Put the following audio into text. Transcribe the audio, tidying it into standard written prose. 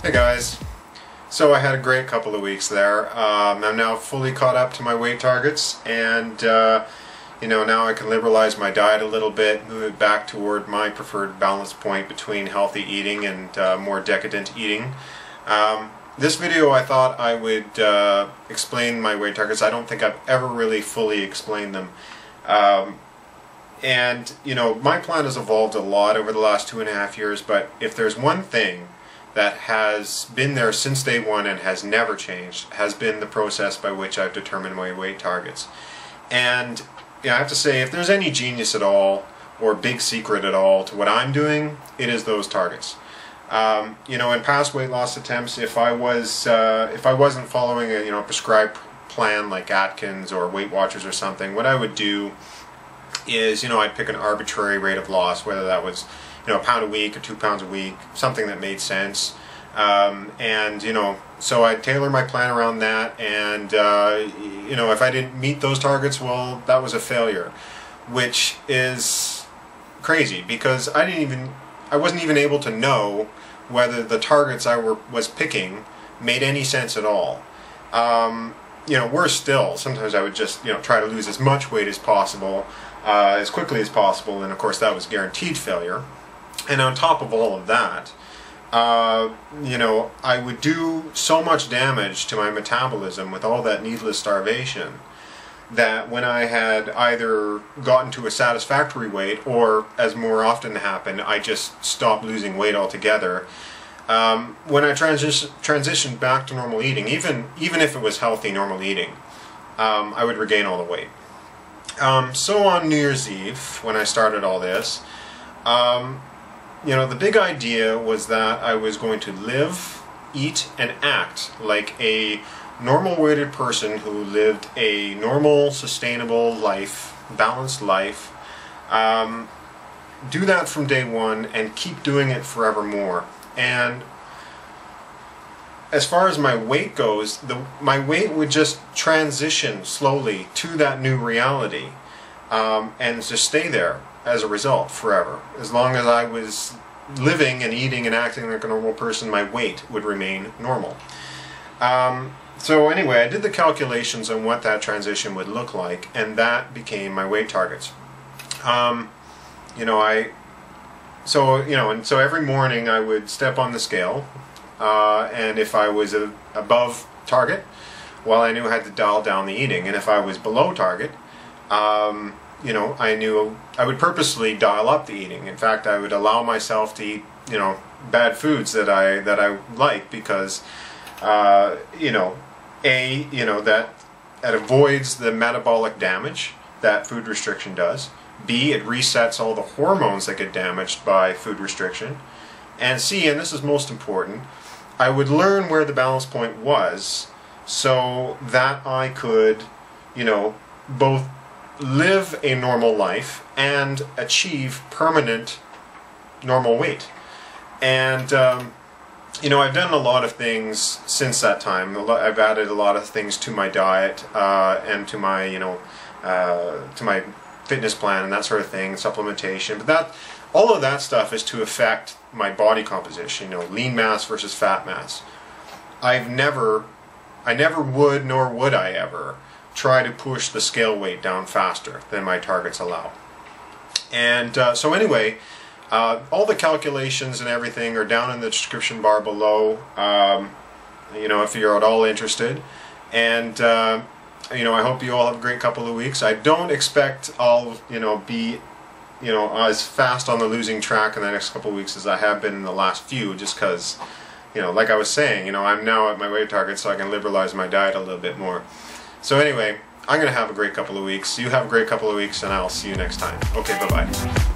Hey guys, so I had a great couple of weeks there. I'm now fully caught up to my weight targets, and now I can liberalize my diet a little bit, move it back toward my preferred balance point between healthy eating and more decadent eating. This video I thought I would explain my weight targets. I don't think I've ever really fully explained them. My plan has evolved a lot over the last 2.5 years, but if there's one thing that has been there since day one and has never changed, has been the process by which I've determined my weight targets. And I have to say, if there's any genius at all or big secret at all to what I'm doing, it is those targets. In past weight loss attempts, if I wasn't following a prescribed plan like Atkins or Weight Watchers or something, what I would do is I'd pick an arbitrary rate of loss, whether that was a pound a week or 2 pounds a week, something that made sense. So I'd tailor my plan around that, and if I didn't meet those targets, well, that was a failure, which is crazy because I wasn't even able to know whether the targets I was picking made any sense at all. Worse still, sometimes I would just try to lose as much weight as possible, as quickly as possible, and of course that was guaranteed failure. And on top of all of that, I would do so much damage to my metabolism with all that needless starvation that when I had either gotten to a satisfactory weight, or as more often happened, I just stopped losing weight altogether. When I transitioned back to normal eating, even if it was healthy normal eating, I would regain all the weight. So on New Year's Eve, when I started all this, the big idea was that I was going to live, eat, and act like a normal-weighted person who lived a normal, sustainable life, balanced life. Do that from day one and keep doing it forevermore. And as far as my weight goes, my weight would just transition slowly to that new reality, and just stay there as a result forever. As long as I was living and eating and acting like a normal person, my weight would remain normal. So anyway, I did the calculations on what that transition would look like, and that became my weight targets. So every morning I would step on the scale, and if I was above target, well, I knew I had to dial down the eating, and if I was below target, I knew I would purposely dial up the eating. In fact, I would allow myself to eat, bad foods that I like, because, that it avoids the metabolic damage that food restriction does. B, it resets all the hormones that get damaged by food restriction. And C, and this is most important, I would learn where the balance point was so that I could, both live a normal life and achieve permanent normal weight. And I've done a lot of things since that time. I've added a lot of things to my diet and to my fitness plan and that sort of thing, supplementation. But all of that stuff is to affect my body composition. Lean mass versus fat mass. I never would, nor would I ever, try to push the scale weight down faster than my targets allow. And so anyway, all the calculations and everything are down in the description bar below, if you're at all interested. And I hope you all have a great couple of weeks. I don't expect I'll be as fast on the losing track in the next couple of weeks as I have been in the last few, just because like I was saying, I'm now at my weight target, so I can liberalize my diet a little bit more. So anyway, I'm going to have a great couple of weeks. You have a great couple of weeks, and I'll see you next time. Okay, bye-bye.